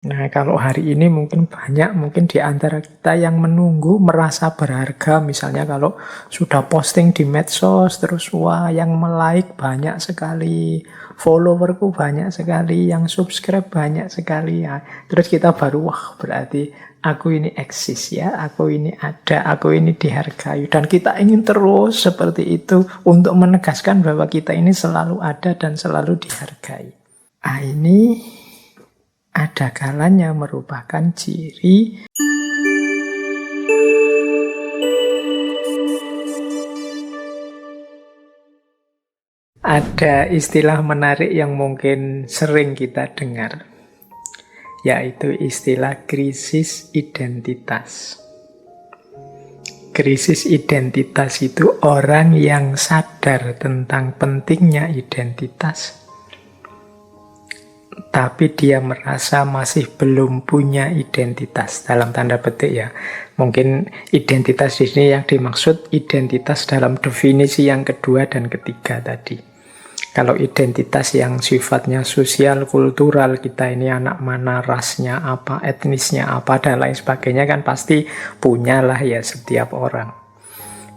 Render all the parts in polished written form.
Nah, kalau hari ini mungkin di antara kita yang menunggu merasa berharga, misalnya kalau sudah posting di medsos, terus wah yang like banyak sekali, followerku banyak sekali, yang subscribe banyak sekali ya. Terus kita baru wah berarti aku ini eksis ya, aku ini ada, aku ini dihargai. Dan kita ingin terus seperti itu untuk menegaskan bahwa kita ini selalu ada dan selalu dihargai. Ah, ini ada kalanya merupakan ciri ada istilah menarik yang mungkin sering kita dengar, yaitu istilah krisis identitas. Krisis identitas itu orang yang sadar tentang pentingnya identitas, tapi dia merasa masih belum punya identitas, dalam tanda petik ya. Mungkin identitas di sini yang dimaksud identitas dalam definisi yang kedua dan ketiga tadi. Kalau identitas yang sifatnya sosial, kultural, kita ini anak mana, rasnya apa, etnisnya apa, dan lain sebagainya kan pasti punyalah ya setiap orang.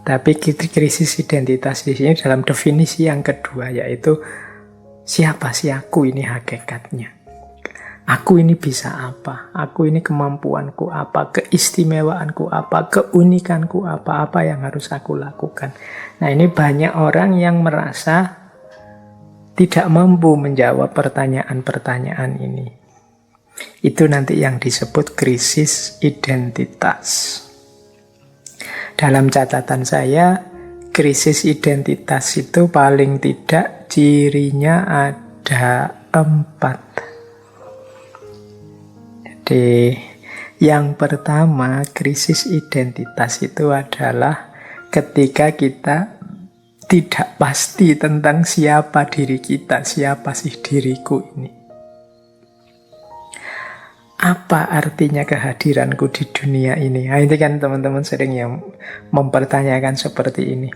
Tapi krisis identitas di sini dalam definisi yang kedua, yaitu siapa sih aku ini hakikatnya? Aku ini bisa apa? Aku ini kemampuanku apa? Keistimewaanku apa? Keunikanku apa? Apa yang harus aku lakukan? Nah, ini banyak orang yang merasa tidak mampu menjawab pertanyaan-pertanyaan ini. Itu nanti yang disebut krisis identitas. Dalam catatan saya, krisis identitas itu paling tidak cirinya ada 4. Jadi, yang pertama, krisis identitas itu adalah ketika kita tidak pasti tentang siapa diri kita, siapa sih diriku ini. Apa artinya kehadiranku di dunia ini? Nah, ini kan teman-teman sering yang mempertanyakan seperti ini.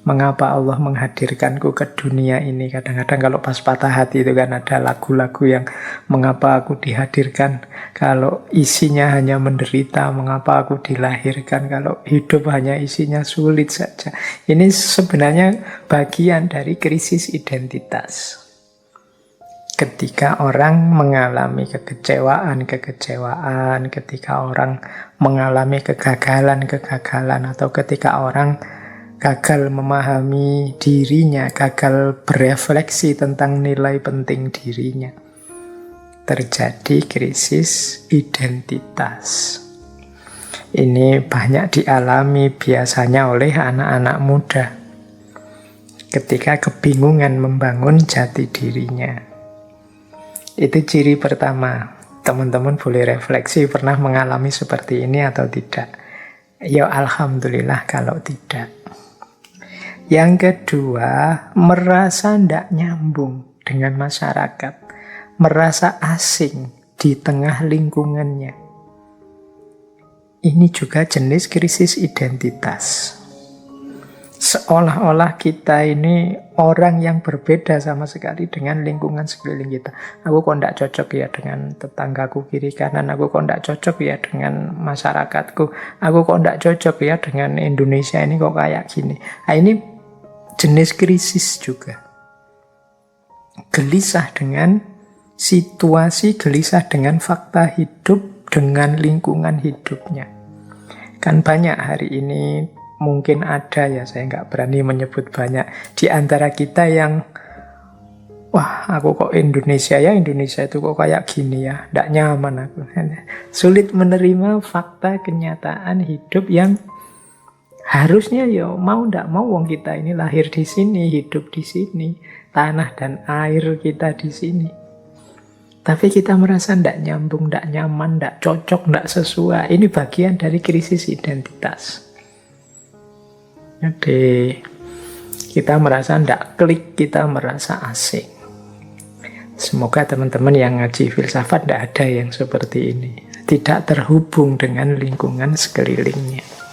Mengapa Allah menghadirkanku ke dunia ini? Kadang-kadang kalau pas patah hati itu kan ada lagu-lagu yang mengapa aku dihadirkan, kalau isinya hanya menderita, mengapa aku dilahirkan, kalau hidup hanya isinya sulit saja. Ini sebenarnya bagian dari krisis identitas. Ketika orang mengalami kekecewaan, ketika orang mengalami kegagalan, atau ketika orang gagal memahami dirinya, gagal berefleksi tentang nilai penting dirinya, terjadi krisis identitas. Ini banyak dialami biasanya oleh anak-anak muda ketika kebingungan membangun jati dirinya. Itu ciri pertama. Teman-teman boleh refleksi pernah mengalami seperti ini atau tidak. Ya alhamdulillah kalau tidak. Yang kedua, merasa tidak nyambung dengan masyarakat. Merasa asing di tengah lingkungannya. Ini juga jenis krisis identitas. Seolah-olah kita ini orang yang berbeda sama sekali dengan lingkungan sekeliling kita. Aku kok tidak cocok ya dengan tetanggaku kiri kanan. Aku kok tidak cocok ya dengan masyarakatku. Aku kok tidak cocok ya dengan Indonesia ini kok kayak gini. Nah, ini jenis krisis juga. Gelisah dengan situasi, gelisah dengan fakta hidup, dengan lingkungan hidupnya. Kan banyak hari ini, mungkin ada ya, saya nggak berani menyebut banyak, di antara kita yang wah aku kok Indonesia itu kok kayak gini ya, nggak nyaman aku. Sulit menerima fakta kenyataan hidup yang harusnya ya mau nggak mau wong kita ini lahir di sini, hidup di sini, tanah dan air kita di sini. Tapi kita merasa tidak nyambung, tidak nyaman, tidak cocok, tidak sesuai. Ini bagian dari krisis identitas. Jadi kita merasa tidak klik, kita merasa asing. Semoga teman-teman yang ngaji filsafat tidak ada yang seperti ini. Tidak terhubung dengan lingkungan sekelilingnya.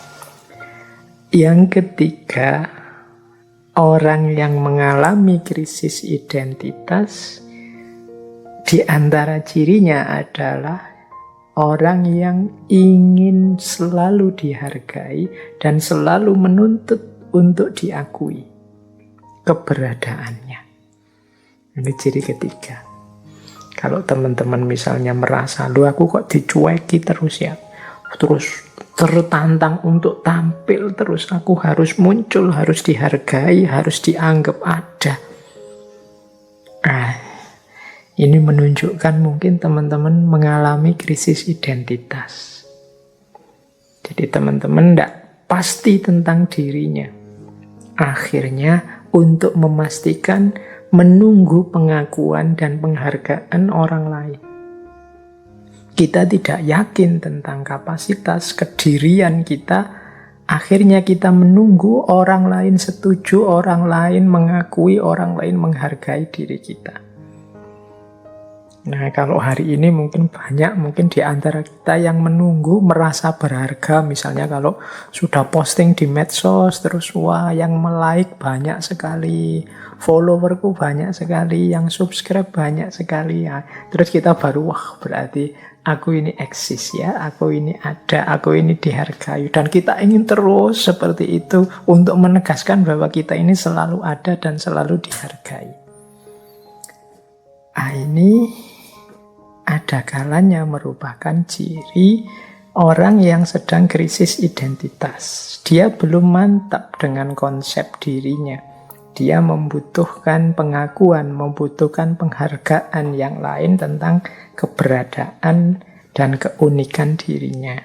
Yang ketiga, orang yang mengalami krisis identitas Di antara cirinya adalah orang yang ingin selalu dihargai dan selalu menuntut untuk diakui keberadaannya. Ini ciri ketiga. Kalau teman-teman misalnya merasa, "Loh, aku kok dicueki terus ya?" Terus tertantang untuk tampil terus, aku harus muncul, harus dihargai, harus dianggap ada. Ini menunjukkan mungkin teman-teman mengalami krisis identitas. Jadi teman-teman tidak pasti tentang dirinya. Akhirnya untuk memastikan menunggu pengakuan dan penghargaan orang lain. Kita tidak yakin tentang kapasitas kedirian kita. Akhirnya kita menunggu orang lain setuju, orang lain mengakui, orang lain menghargai diri kita. Nah, kalau hari ini mungkin di antara kita yang menunggu merasa berharga. Misalnya kalau sudah posting di medsos, terus wah yang like banyak sekali, followerku banyak sekali, yang subscribe banyak sekali ya. Terus kita baru wah berarti aku ini eksis ya, aku ini ada, aku ini dihargai. Dan kita ingin terus seperti itu untuk menegaskan bahwa kita ini selalu ada dan selalu dihargai. Ini ada kalanya merupakan ciri orang yang sedang krisis identitas. Dia belum mantap dengan konsep dirinya. Dia membutuhkan pengakuan, membutuhkan penghargaan yang lain tentang keberadaan dan keunikan dirinya.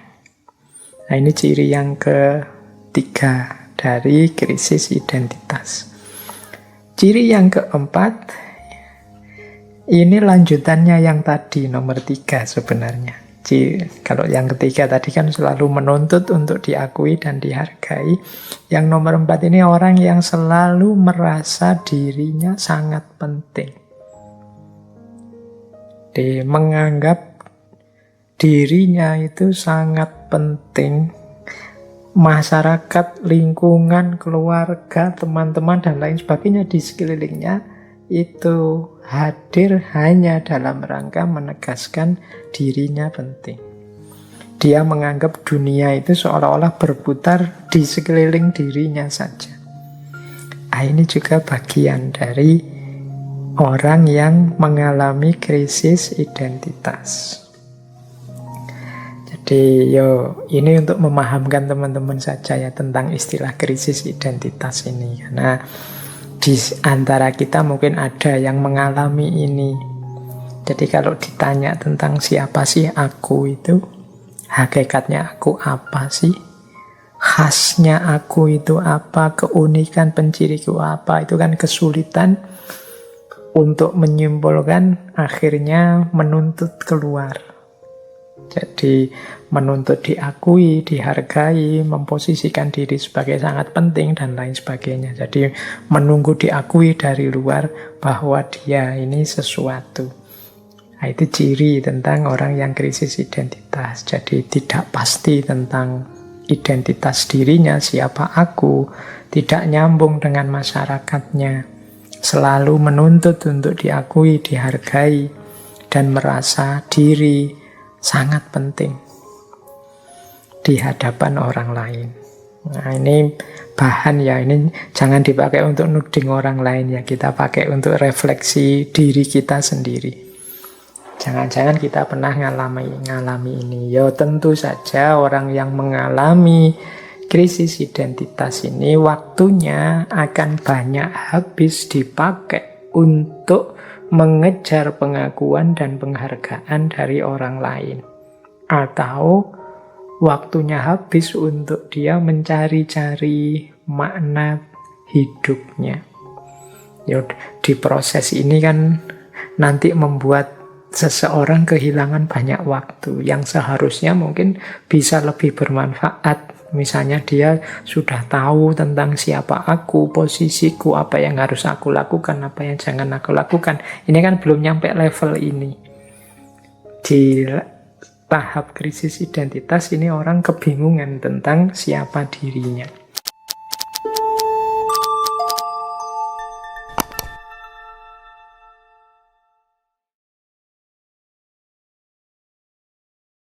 Nah, ini ciri yang ketiga dari krisis identitas. Ciri yang keempat, ini lanjutannya yang tadi, nomor 3 sebenarnya. Kalau yang ketiga tadi kan selalu menuntut untuk diakui dan dihargai. Yang nomor 4 ini orang yang selalu merasa dirinya sangat penting. Dia menganggap dirinya itu sangat penting. Masyarakat, lingkungan, keluarga, teman-teman, dan lain sebagainya di sekelilingnya itu hadir hanya dalam rangka menegaskan dirinya penting. Dia menganggap dunia itu seolah-olah berputar di sekeliling dirinya saja. Ini juga bagian dari orang yang mengalami krisis identitas. Jadi ini untuk memahamkan teman-teman saja ya tentang istilah krisis identitas ini. Karena di antara kita mungkin ada yang mengalami ini. Jadi kalau ditanya tentang siapa sih aku itu, hakikatnya aku apa sih, khasnya aku itu apa, keunikan penciriku apa, itu kan kesulitan untuk menyimpulkan, akhirnya menuntut keluar. Jadi menuntut diakui, dihargai, memposisikan diri sebagai sangat penting dan lain sebagainya. Jadi menunggu diakui dari luar bahwa dia ini sesuatu. Nah, itu ciri tentang orang yang krisis identitas. Jadi tidak pasti tentang identitas dirinya, siapa aku, tidak nyambung dengan masyarakatnya. Selalu menuntut untuk diakui, dihargai, dan merasa diri sangat penting di hadapan orang lain. Nah, ini bahan ya, ini jangan dipakai untuk nuding orang lain ya, kita pakai untuk refleksi diri kita sendiri. Jangan-jangan kita pernah ngalami ini. Ya tentu saja orang yang mengalami krisis identitas ini waktunya akan banyak habis dipakai untuk mengejar pengakuan dan penghargaan dari orang lain. Atau waktunya habis untuk dia mencari-cari makna hidupnya. Ya, di proses ini kan nanti membuat seseorang kehilangan banyak waktu yang seharusnya mungkin bisa lebih bermanfaat. Misalnya dia sudah tahu tentang siapa aku, posisiku, apa yang harus aku lakukan, apa yang jangan aku lakukan. Ini kan belum nyampe level ini. Di tahap krisis identitas ini orang kebingungan tentang siapa dirinya.